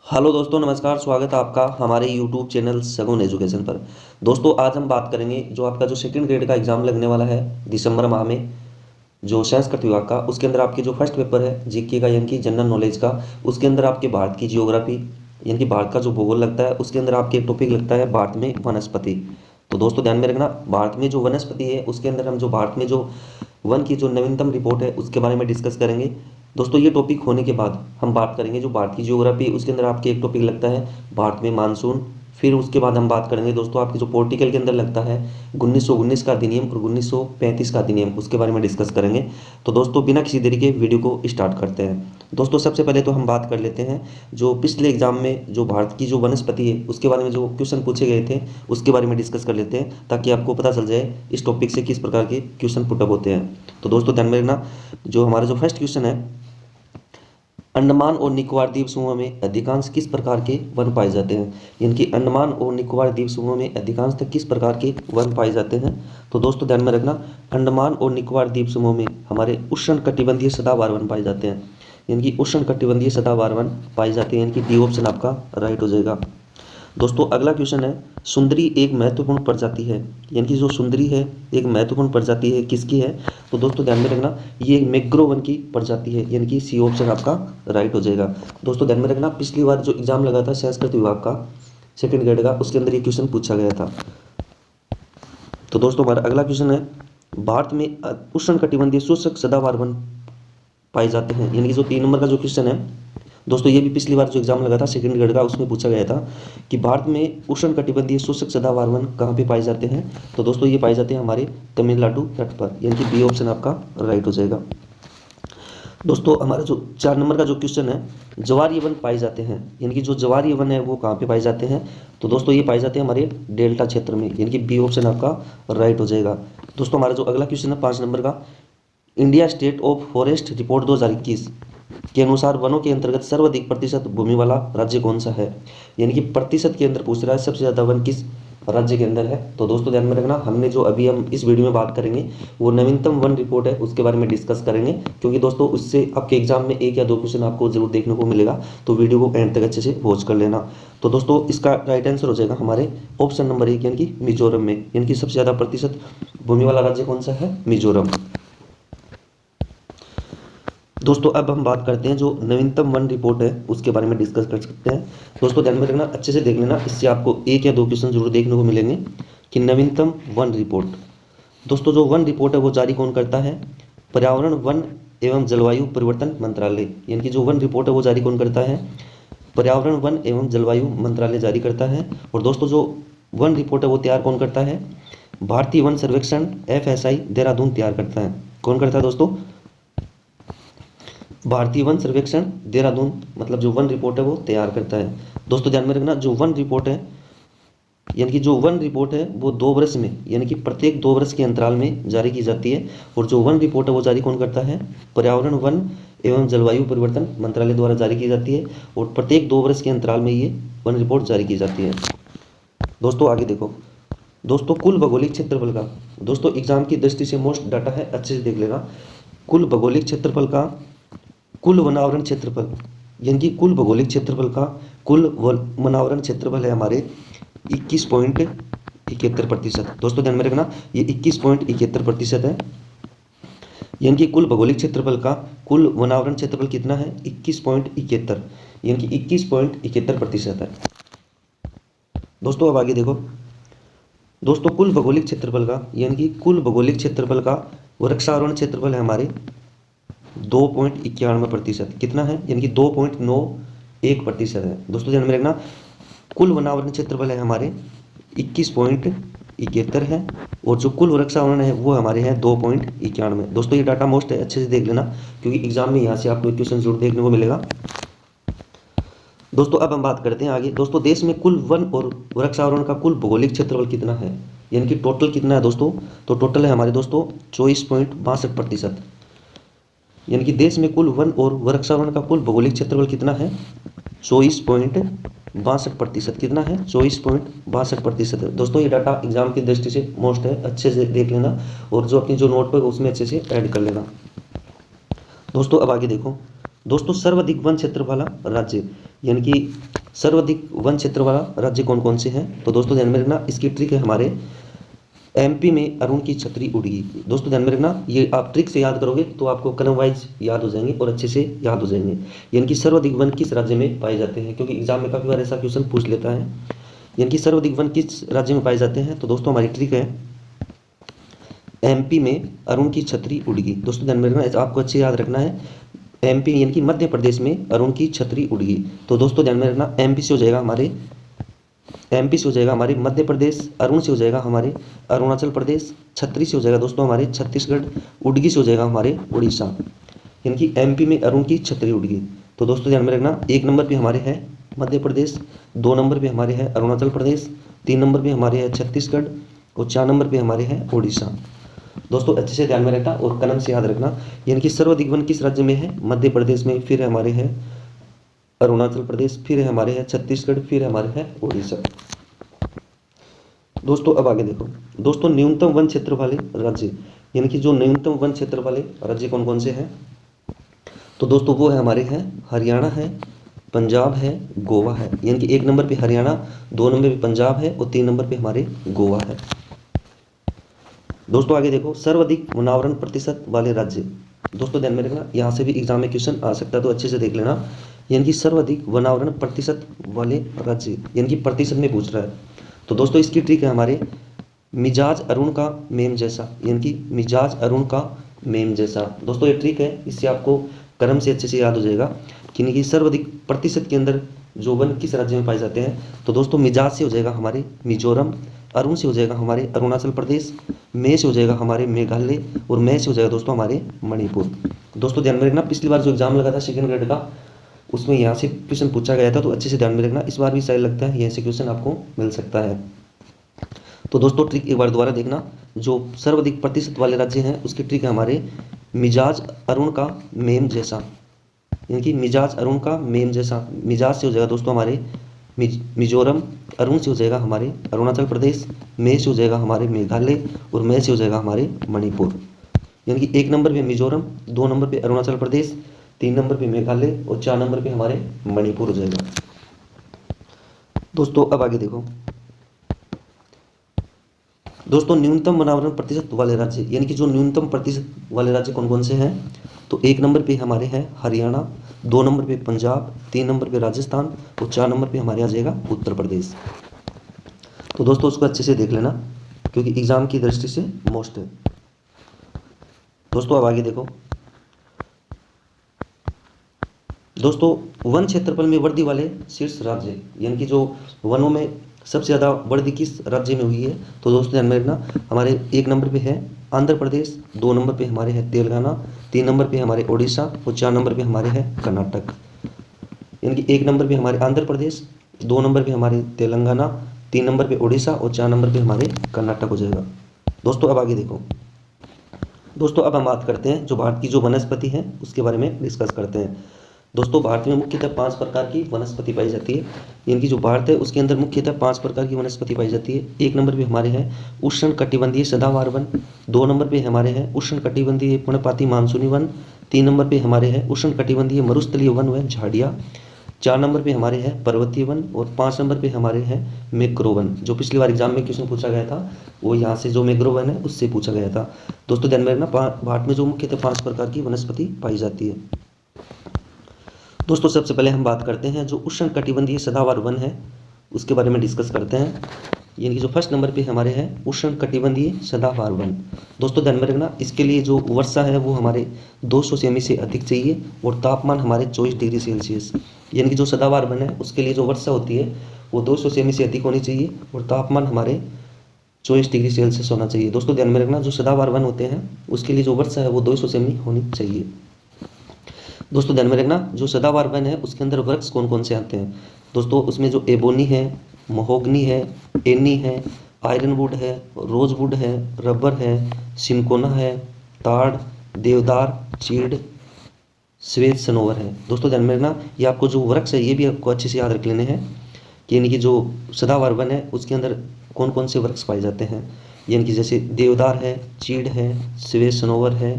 Hello दोस्तों, नमस्कार। स्वागत है आपका हमारे यूट्यूब चैनल सगुन एजुकेशन पर। दोस्तों, आज हम बात करेंगे जो आपका जो सेकंड ग्रेड का एग्ज़ाम लगने वाला है दिसंबर माह में, जो संस्कृत विभाग का, उसके अंदर आपके जो फर्स्ट पेपर है जीके का यानी कि जनरल नॉलेज का, उसके अंदर आपके भारत की जियोग्राफी यानी कि भारत का जो भूगोल लगता है, उसके अंदर आपके एक टॉपिक लगता है भारत में वनस्पति। तो दोस्तों ध्यान में रखना, भारत में जो वनस्पति है उसके अंदर हम जो भारत में जो वन की जो नवीनतम रिपोर्ट है उसके बारे में डिस्कस करेंगे। दोस्तों ये टॉपिक होने के बाद हम बात करेंगे जो भारत की जियोग्राफी, उसके अंदर आपके एक टॉपिक लगता है भारत में मानसून। फिर उसके बाद हम बात करेंगे दोस्तों आपकी जो पॉलिटिकल के अंदर लगता है 1919 का अधिनियम और 1935 का अधिनियम, उसके बारे में डिस्कस करेंगे। तो दोस्तों बिना किसी देरी के वीडियो को स्टार्ट करते हैं। दोस्तों सबसे पहले तो हम बात कर लेते हैं जो पिछले एग्जाम में जो भारत की जो वनस्पति है उसके बारे में जो क्वेश्चन पूछे गए थे उसके बारे में डिस्कस कर लेते हैं, ताकि आपको पता चल जाए इस टॉपिक से किस प्रकार के क्वेश्चन पुटअप होते हैं। तो दोस्तों ध्यान में रखना, जो हमारा जो फर्स्ट क्वेश्चन है, अंडमान और निकोबार द्वीप समूह में अधिकांश किस प्रकार के वन पाए जाते हैं, यानी कि अंडमान और निकोबार द्वीप समूह में अधिकांश तक किस प्रकार के वन पाए जाते हैं। तो दोस्तों ध्यान में रखना, अंडमान और निकोबार द्वीप समूह में हमारे उष्ण कटिबंधीय सदाबहार वन पाए जाते हैं, यानी कि उष्ण कटिबंधीय सदाबहार वन पाए जाते हैं, यानी कि डी ऑप्शन आपका राइट हो जाएगा। दोस्तों अगला क्वेश्चन है, सुंदरी एक महत्वपूर्ण प्रजाति है, यानी कि जो सुंदरी है एक महत्वपूर्ण प्रजाति है, किसकी है। तो दोस्तों ध्यान में रखना, ये एक मैग्रो वन की प्रजाति है, यानी कि सी ऑप्शन आपका राइट हो जाएगा। दोस्तों ध्यान में रखना, पिछली बार जो एग्जाम लगा था संस्कृत विभाग का सेकंड ग्रेड का, उसके अंदर ये क्वेश्चन पूछा गया था। तो दोस्तों हमारा अगला क्वेश्चन है, भारत में उष्ण कटिबंधीय शुष्क सदाबहार वन पाए जाते हैं, यानी कि जो 3 नंबर का जो क्वेश्चन है दोस्तों, ये भी पिछली बार जो एग्जाम लगा था सेकंड ग्रेड का, उसमें पूछा गया था कि भारत में उष्ण कटिबंधीय शुष्क सदाबहार वन कहाँ पे पाए जाते हैं। तो दोस्तों ये पाए जाते हैं हमारे तमिलनाडु तट पर, यानी कि बी ऑप्शन आपका राइट हो जाएगा। दोस्तों हमारा जो 4 नंबर का जो क्वेश्चन है, ज्वारीय वन पाए जाते हैं, यानी कि जो ज्वारीय वन है वो कहाँ पे पाए जाते हैं। तो दोस्तों ये पाए जाते हैं हमारे डेल्टा क्षेत्र में, यानी कि बी ऑप्शन आपका राइट हो जाएगा। दोस्तों हमारा जो अगला क्वेश्चन है 5 नंबर का, India state of forest report 2021 के अनुसार वनों के अंतर्गत सर्वाधिक प्रतिशत भूमि वाला राज्य कौन सा है, यानी कि प्रतिशत के अंदर पूछ रहा है सबसे ज़्यादा वन किस राज्य के अंदर है। तो दोस्तों ध्यान में रखना, हमने जो अभी हम इस वीडियो में बात करेंगे वो नवीनतम वन रिपोर्ट है, उसके बारे में डिस्कस करेंगे, क्योंकि दोस्तों उससे आपके एग्जाम में 1 या 2 क्वेश्चन आपको जरूर देखने को मिलेगा। तो वीडियो को एंड तक अच्छे से वॉच कर लेना। तो दोस्तों इसका राइट आंसर हो जाएगा हमारे ऑप्शन नंबर 1, यानी कि मिजोरम में, यानी कि सबसे ज़्यादा प्रतिशत भूमि वाला राज्य कौन सा है, मिजोरम। दोस्तों अब हम बात करते हैं जो नवीनतम वन रिपोर्ट है उसके बारे में डिस्कस कर सकते हैं। दोस्तों ध्यान में रखना, अच्छे से देख लेना, इससे आपको 1 या 2 क्वेश्चन जरूर देखने को मिलेंगे कि नवीनतम वन रिपोर्ट। दोस्तों जो वन रिपोर्ट है वो जारी कौन करता है, पर्यावरण वन एवं जलवायु परिवर्तन मंत्रालय, यानी कि जो वन रिपोर्ट है वो जारी कौन करता है, पर्यावरण वन एवं जलवायु मंत्रालय जारी करता है। और दोस्तों जो वन रिपोर्ट है वो तैयार कौन करता है, भारतीय वन सर्वेक्षण FSI देहरादून तैयार करता है। कौन करता है दोस्तों, भारतीय वन सर्वेक्षण देहरादून, मतलब जो वन रिपोर्ट है वो तैयार करता है। दोस्तों ध्यान में रखना, जो वन रिपोर्ट है यानी कि जो वन रिपोर्ट है वो 2 वर्ष में, यानी कि प्रत्येक 2 वर्ष के अंतराल में जारी की जाती है। और जो वन रिपोर्ट है वो जारी कौन करता है, पर्यावरण वन एवं जलवायु परिवर्तन मंत्रालय द्वारा जारी की जाती है, और प्रत्येक 2 वर्ष के अंतराल में ये वन रिपोर्ट जारी की जाती है। दोस्तों आगे देखो, दोस्तों कुल भौगोलिक क्षेत्रफल का, दोस्तों एग्जाम की दृष्टि से मोस्ट डाटा है, अच्छे से देख लेना। कुल भौगोलिक क्षेत्रफल का कुल वनावरण क्षेत्रफल, यानी कि कुल भौगोलिक क्षेत्रफल का कुल वनावरण क्षेत्रफल है हमारे 21.71%। दोस्तों ध्यान में रखना, ये 21.71% है, यानी कि कुल भौगोलिक क्षेत्रफल का कुल वनावरण क्षेत्रफल कितना है, 21.71, यानी कि 21.71% है। दोस्तों अब आगे देखो, दोस्तों कुल भौगोलिक क्षेत्रफल का, यानी कि कुल भौगोलिक क्षेत्रफल का वृक्षारोहण क्षेत्रफल है हमारे 2.91%, कितना है, यानी कि 2.91% है। दोस्तों ध्यान में रखना, कुल वनावरण क्षेत्रफल है हमारे 21.71 है, और जो कुल वृक्षावरण है वो हमारे हैं 2.91। दोस्तों ये डाटा मोस्ट है, अच्छे से देख लेना, क्योंकि एग्जाम में यहाँ से आपको क्वेश्चन जरूर देखने को मिलेगा। दोस्तों अब हम बात करते हैं आगे। दोस्तों देश में कुल वन और वृक्षावरण का कुल भौगोलिक क्षेत्रफल कितना है, यानी कि टोटल कितना है दोस्तों। तो टोटल है हमारे दोस्तों 24.62%, यानी कि देश में कुल वन और वृक्षावरण का कुल भौगोलिक क्षेत्रफल कितना है, 24.62%, कितना है, 24.62% है। दोस्तों ये डाटा एग्जाम की दृष्टि से मोस्ट है, अच्छे से देख लेना, और जो अपनी जो नोट पर उसमें अच्छे से ऐड कर लेना। दोस्तों अब आगे देखो, दोस्तों सर्वाधिक वन क्षेत्र वाला राज्य, यानी कि सर्वाधिक वन क्षेत्र वाला राज्य कौन कौन से हैं? तो दोस्तों ध्यान में रखना, इसकी ट्रिक है हमारे एमपी में अरुण की छतरी उड़गी। दोस्तों ध्यान में रखना, ये आप ट्रिक से याद करोगे तो आपको क्रम वाइज याद हो जाएंगे और अच्छे से याद हो जाएंगे। यानी कि सर्वाधिक वन किस राज्य में पाए जाते हैं, क्योंकि एग्जाम में काफ़ी बार ऐसा क्वेश्चन पूछ लेता है। यानी कि सर्वाधिक वन किस राज्य में पाए जाते हैं? तो दोस्तों हमारी ट्रिक है एमपी में अरुण की छतरी उड़गी। दोस्तों ध्यान में रखना, आपको अच्छे याद रखना है। एमपी यानी कि मध्य प्रदेश में अरुण की छतरी उड़गी। तो दोस्तों ध्यान में रखना, एमपी से हो जाएगा हमारे मध्य प्रदेश, अरुण से हो जाएगा हमारे अरुणाचल प्रदेश, छतरी से हो जाएगा दोस्तों हमारे छत्तीसगढ़, उड़गी से हो जाएगा हमारे उड़ीसा। यानी कि एमपी में अरुण की छतरी उड़गी। तो दोस्तों ध्यान में रखना, 1 नंबर पे हमारे है मध्य प्रदेश, 2 नंबर पे हमारे है अरुणाचल प्रदेश, 3 नंबर पे हमारे है छत्तीसगढ़ और 4 नंबर पे हमारे है उड़ीसा। दोस्तों अच्छे से ध्यान में रखना और कलम से याद रखना। यानी कि सर्वाधिक वन किस राज्य में है? मध्य प्रदेश में, फिर हमारे है अरुणाचल प्रदेश, फिर हमारे है छत्तीसगढ़, फिर हमारे है उड़ीसा। दोस्तों अब आगे देखो, दोस्तों न्यूनतम वन क्षेत्र वाले राज्य, यानी कि जो न्यूनतम वन क्षेत्र वाले राज्य कौन कौन से हैं? तो दोस्तों वो है हमारे हैं हरियाणा है, पंजाब है, गोवा है। यानी कि 1 नंबर पे हरियाणा, 2 नंबर पे पंजाब है और 3 नंबर पे हमारे गोवा है। दोस्तों आगे देखो, सर्वाधिक वनावरण प्रतिशत वाले राज्य। दोस्तों ध्यान में रखना, यहाँ से भी एग्जाम में क्वेश्चन आ सकता है, तो अच्छे से देख लेना। यानी कि सर्वाधिक वनावरण प्रतिशत वाले राज्य, यानी कि प्रतिशत में पूछ रहा है। तो दोस्तों इसकी ट्रिक है हमारे मिजाज अरुण का मेम जैसा, यानी कि मिजाज अरुण का मेम जैसा। दोस्तों ये ट्रिक है, इससे आपको क्रम से अच्छे से याद हो जाएगा कि सर्वाधिक प्रतिशत के अंदर जो वन किस राज्य में पाए जाते हैं। तो दोस्तों मिजाज से हो जाएगा हमारे मिजोरम, अरुण से हो जाएगा हमारे अरुणाचल प्रदेश, मे से हो जाएगा हमारे मेघालय और मैं से हो जाएगा दोस्तों हमारे मणिपुर। दोस्तों ध्यान में रखना, पिछली बार जो एग्जाम लगा था सेकंड ग्रेड का, उसमें यहाँ से क्वेश्चन पूछा गया था, तो अच्छे से ध्यान में रखना। इस बार भी शायद लगता है यहाँ से क्वेश्चन आपको मिल सकता है। तो दोस्तों ट्रिक एक बार दोबारा देखना, जो सर्वाधिक प्रतिशत वाले राज्य हैं उसकी ट्रिक है हमारे मिजाज अरुण का मेम जैसा। यानी कि मिजाज अरुण का मेम जैसा, मिजाज से हो जाएगा दोस्तों हमारे मिजोरम, अरुण से हो जाएगा हमारे अरुणाचल प्रदेश, मे से हो जाएगा हमारे मेघालय और मैं से हो जाएगा हमारे मणिपुर। यानी कि 1 नंबर पे मिजोरम, 2 नंबर पे अरुणाचल प्रदेश, 3 नंबर पे मेघालय और 4 नंबर पे हमारे मणिपुर हो जाएगा। दोस्तों अब आगे देखो, दोस्तों न्यूनतम वनावरण प्रतिशत वाले राज्य, यानी कि जो न्यूनतम प्रतिशत वाले राज्य कौन कौन से हैं? तो 1 नंबर पे हमारे हैं हरियाणा, 2 नंबर पे पंजाब, 3 नंबर पे राजस्थान और 4 नंबर पे हमारे आ जाएगा उत्तर प्रदेश। तो दोस्तों उसको अच्छे से देख लेना, क्योंकि एग्जाम की दृष्टि से मोस्ट है। दोस्तों अब आगे देखो, दोस्तों वन क्षेत्रफल में वृद्धि वाले शीर्ष राज्य, यानी कि जो वनों में सबसे ज़्यादा वृद्धि किस राज्य में हुई है? तो दोस्तों ध्यान में रखना, हमारे 1 नंबर पे है आंध्र प्रदेश, 2 नंबर पे हमारे है तेलंगाना, 3 नंबर पे हमारे ओडिशा और 4 नंबर पे हमारे है कर्नाटक। यानी कि 1 नंबर पे हमारे आंध्र प्रदेश, 2 नंबर पे हमारे तेलंगाना, 3 नंबर पे ओडिशा और 4 नंबर पे हमारे कर्नाटक हो जाएगा। दोस्तों अब आगे देखो, दोस्तों अब हम बात करते हैं जो भारत की जो वनस्पति है उसके बारे में डिस्कस करते हैं। दोस्तों भारत में मुख्यतः 5 प्रकार की वनस्पति पाई जाती है। यानी कि जो भारत है उसके अंदर मुख्यतः 5 प्रकार की वनस्पति पाई जाती है। 1 नंबर पे हमारे हैं उष्ण कटिबंधीय सदाबहार वन, 2 नंबर पे हमारे हैं उष्ण कटिबंधीय पर्णपाती मानसूनी वन, 3 नंबर पे हमारे हैं उष्ण कटिबंधीय मरुस्थलीय वन व झाड़ियाँ, 4 नंबर पे हमारे हैं पर्वतीय वन और 5 नंबर पे हमारे हैं मैंग्रोव वन। जो पिछली बार एग्जाम में क्वेश्चन पूछा गया था वो यहाँ से जो मैंग्रोव वन है उससे पूछा गया था। दोस्तों ध्यान में रखना, भारत में जो मुख्यतः 5 प्रकार की वनस्पति पाई जाती है। दोस्तों सबसे पहले हम बात करते हैं जो उष्ण कटिबंधीय सदाबहार वन है उसके बारे में डिस्कस करते हैं। यानी कि जो फर्स्ट नंबर पे हमारे हैं उष्ण कटिबंधीय सदाबहार वन। दोस्तों ध्यान में रखना, इसके लिए जो वर्षा है वो हमारे 200 सेमी से अधिक चाहिए और तापमान हमारे 24 डिग्री सेल्सियस। यानी कि जो सदाबहार वन है उसके लिए जो वर्षा होती है वो 200 सेमी से अधिक होनी चाहिए और तापमान हमारे 24 डिग्री सेल्सियस होना चाहिए। दोस्तों ध्यान में रखना, जो सदाबहार वन होते हैं उसके लिए जो वर्षा है वो 200 सेमी होनी चाहिए। दोस्तों ध्यान में रखना, जो सदाबहार वन है उसके अंदर वृक्ष कौन कौन से आते हैं? दोस्तों उसमें जो एबोनी है, महोगनी है, एनी है, आयरनवुड है, रोजवुड है, रबर है, सिनकोना है, ताड़, देवदार, चीड़, श्वेत सनोवर है। दोस्तों ध्यान में रखना, ये आपको जो वृक्ष है ये भी आपको अच्छे से याद रख लेने हैं कि यानी कि जो सदाबहार वन है उसके अंदर कौन कौन से वृक्ष पाए जाते हैं। यानी कि जैसे देवदार है, चीड़ है, श्वेत सनोवर है,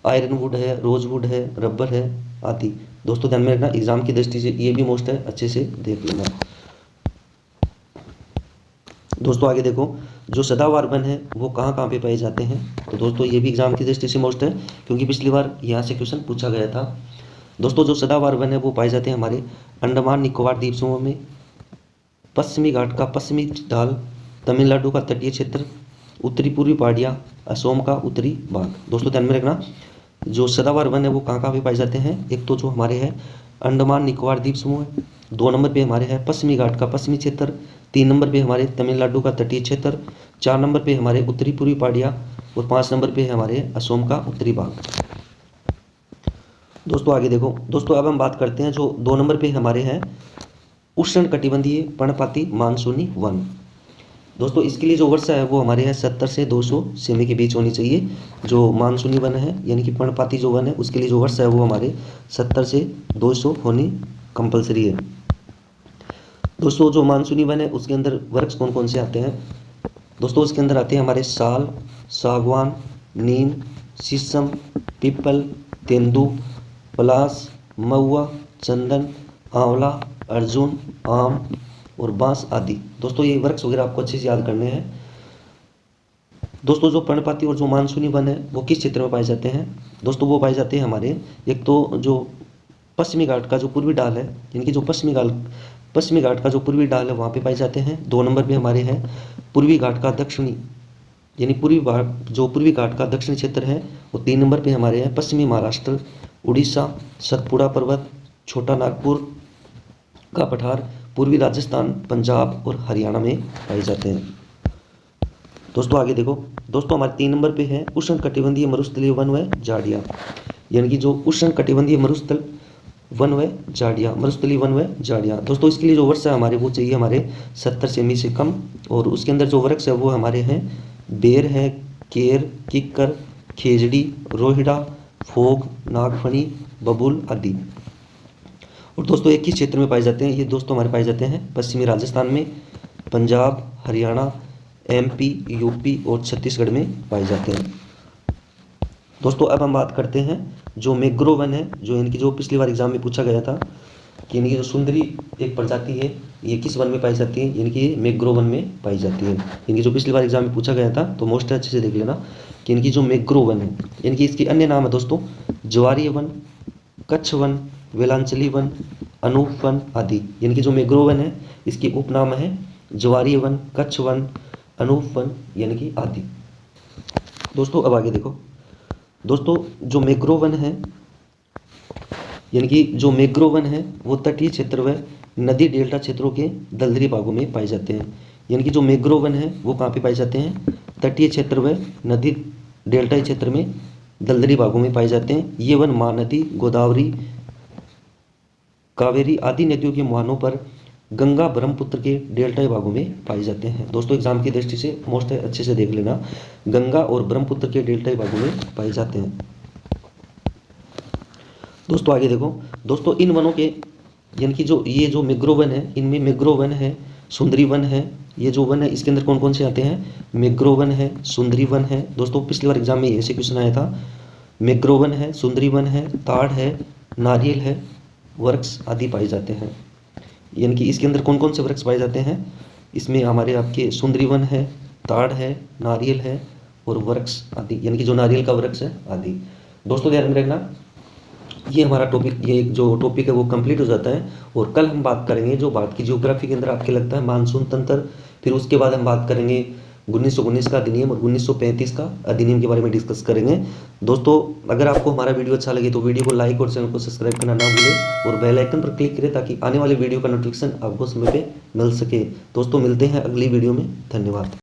आयरनवुड है, रोजवुड है, रबर है आदि। दोस्तों ध्यान में रखना, एग्जाम की दृष्टि से ये भी मोस्ट है, अच्छे से देख लेना। दोस्तों आगे देखो, जो सदाबहार वन है वो कहाँ कहाँ पे पाए जाते हैं। तो दोस्तों ये भी एग्जाम की दृष्टि से मोस्ट है, क्योंकि पिछली बार यहाँ से क्वेश्चन पूछा गया था। दोस्तों जो सदाबहार वन है वो पाए जाते हैं हमारे अंडमान निकोबार द्वीप समूह में, पश्चिमी घाट का पश्चिमी ढाल, तमिलनाडु का तटीय क्षेत्र, उत्तरी पूर्वी पहाड़ियाँ, असम का उत्तरी भाग। दोस्तों ध्यान में रखना, जो सदाबहार वन है वो कहाँ कहाँ पे पाए जाते हैं। एक तो जो हमारे है अंडमान निकोबार द्वीप समूह है, 2 नंबर पे हमारे है पश्चिमी घाट का पश्चिमी क्षेत्र, 3 नंबर पे हमारे तमिलनाडु का तटीय क्षेत्र, 4 नंबर पे हमारे उत्तरी पूर्वी पहाड़ियाँ और 5 नंबर पे हमारे असम का उत्तरी भाग। दोस्तों आगे देखो, दोस्तों अब हम बात करते हैं जो 2 नंबर पे हमारे हैं उष्ण कटिबंधीय पर्णपाती मानसूनी वन। दोस्तों इसके लिए जो वर्षा है वो हमारे यहाँ 70 से 200 सेमी के बीच होनी चाहिए। जो मानसूनी वन है यानी कि पर्णपाती जो वन है उसके लिए जो वर्षा है वो हमारे 70 से 200 होनी कंपलसरी है। दोस्तों जो मानसूनी वन है उसके अंदर वृक्ष कौन कौन से आते हैं। दोस्तों उसके अंदर आते हैं हमारे साल, सागवान, नीम, शीशम, पीपल, तेंदू, पलास, महुआ, चंदन, आंवला, अर्जुन, आम और बांस आदि। दोस्तों ये वृक्ष वगैरह आपको अच्छे से याद करने हैं। दोस्तों जो पर्णपाती और जो मानसूनी वन है वो किस क्षेत्र में पाए जाते हैं। दोस्तों वो पाए जाते हैं हमारे, एक तो जो पश्चिमी घाट का जो पूर्वी ढाल है, यानी कि जो पश्चिमी घाट का जो पूर्वी ढाल है वहाँ पे पाए जाते हैं। 2 नंबर पे हमारे हैं पूर्वी घाट का दक्षिणी, यानी पूर्वी घाट का दक्षिणी क्षेत्र है। और 3 नंबर पे हमारे हैं पश्चिमी महाराष्ट्र, उड़ीसा, सतपुड़ा पर्वत, छोटा नागपुर का पठार, पूर्वी राजस्थान, पंजाब और हरियाणा में पाए जाते हैं। दोस्तों आगे देखो, दोस्तों हमारे 3 नंबर पे है उष्ण कटिबंधीय मरुस्थलीय वन व झाड़ियाँ, यानी कि जो उष्ण कटिबंधीय मरुस्थल वन व झाड़ियाँ, मरुस्थलीय वन व झाड़ियाँ। दोस्तों इसके लिए जो वर्षा है हमारे वो चाहिए हमारे 70 सेमी से कम। और उसके अंदर जो वृक्ष है वो हमारे हैं बेर है, केर, किक्कर, खेजड़ी, रोहिड़ा, फोग, नागफनी, बबूल आदि। और दोस्तों एक ही क्षेत्र में पाए जाते हैं ये, दोस्तों हमारे पाए जाते हैं पश्चिमी राजस्थान में, पंजाब, हरियाणा, एमपी, यूपी और छत्तीसगढ़ में पाए जाते हैं। दोस्तों अब हम बात करते हैं जो मैंग्रोव वन है, जो इनकी जो पिछली बार एग्जाम में पूछा गया था कि इनकी जो सुंदरी एक प्रजाति है ये किस वन में पाई जाती है, इनकी ये मैंग्रोव वन में पाई जाती है। इनकी जो पिछली बार एग्जाम में पूछा गया था तो मोस्ट अच्छे से देख लेना कि इनकी जो मैंग्रोव वन है, इनकी इसकी अन्य नाम है दोस्तों ज्वारीय वन, कच्छ वन, वेलांचली वन, अनूप वन आदि। यानी कि जो मैंग्रोव वन है इसकी उपनाम है ज्वारीय वन, कच्छ वन, अनूप वन यानी कि आदि। दोस्तों अब आगे देखो, दोस्तों जो मैंग्रोव वन है यानी कि जो मैंग्रोव वन है वो तटीय क्षेत्र व नदी डेल्टा क्षेत्रों के दलदली भागों में पाए जाते हैं। यानी कि जो मैंग्रोव वन है वो कहाँ पे पाए जाते हैं, तटीय क्षेत्र व नदी डेल्टा क्षेत्र में दलदली भागों में पाए जाते हैं। ये वन महानदी, गोदावरी, कावेरी आदि नदियों के मुहानों पर, गंगा, ब्रह्मपुत्र के डेल्टाई भागों में पाए जाते हैं। दोस्तों एग्जाम की दृष्टि से मोस्ट अच्छे से देख लेना, गंगा और ब्रह्मपुत्र के डेल्टाई भागों में पाए जाते हैं। दोस्तों आगे देखो, दोस्तों इन वनों के यानी कि जो ये जो मैंग्रोव वन है इनमें मैंग्रोव वन है, सुंदरी वन है। ये जो वन है इसके अंदर कौन कौन से आते हैं, मैंग्रोव वन है, सुंदरी वन है। दोस्तों पिछली बार एग्जाम में ऐसे क्वेश्चन आया था, मैंग्रोव वन है, सुंदरी वन है, ताड़ है, नारियल है, वृक्ष आदि पाए जाते हैं। यानी कि इसके अंदर कौन कौन से वृक्ष पाए जाते हैं, इसमें हमारे आपके सुंदरी वन है, ताड़ है, नारियल है और वृक्ष आदि, यानी कि जो नारियल का वृक्ष है आदि। दोस्तों ध्यान में रखना, ये हमारा टॉपिक, ये जो टॉपिक है वो कंप्लीट हो जाता है। और कल हम बात करेंगे जो भारत की ज्योग्राफी के अंदर आपके लगता है मानसून तंत्र, फिर उसके बाद हम बात करेंगे 1919 का अधिनियम और 1935 का अधिनियम के बारे में डिस्कस करेंगे। दोस्तों अगर आपको हमारा वीडियो अच्छा लगे तो वीडियो को लाइक और चैनल को सब्सक्राइब करना ना भूलें और बेल आइकन पर क्लिक करें ताकि आने वाले वीडियो का नोटिफिकेशन आपको समय पे मिल सके। दोस्तों मिलते हैं अगली वीडियो में, धन्यवाद।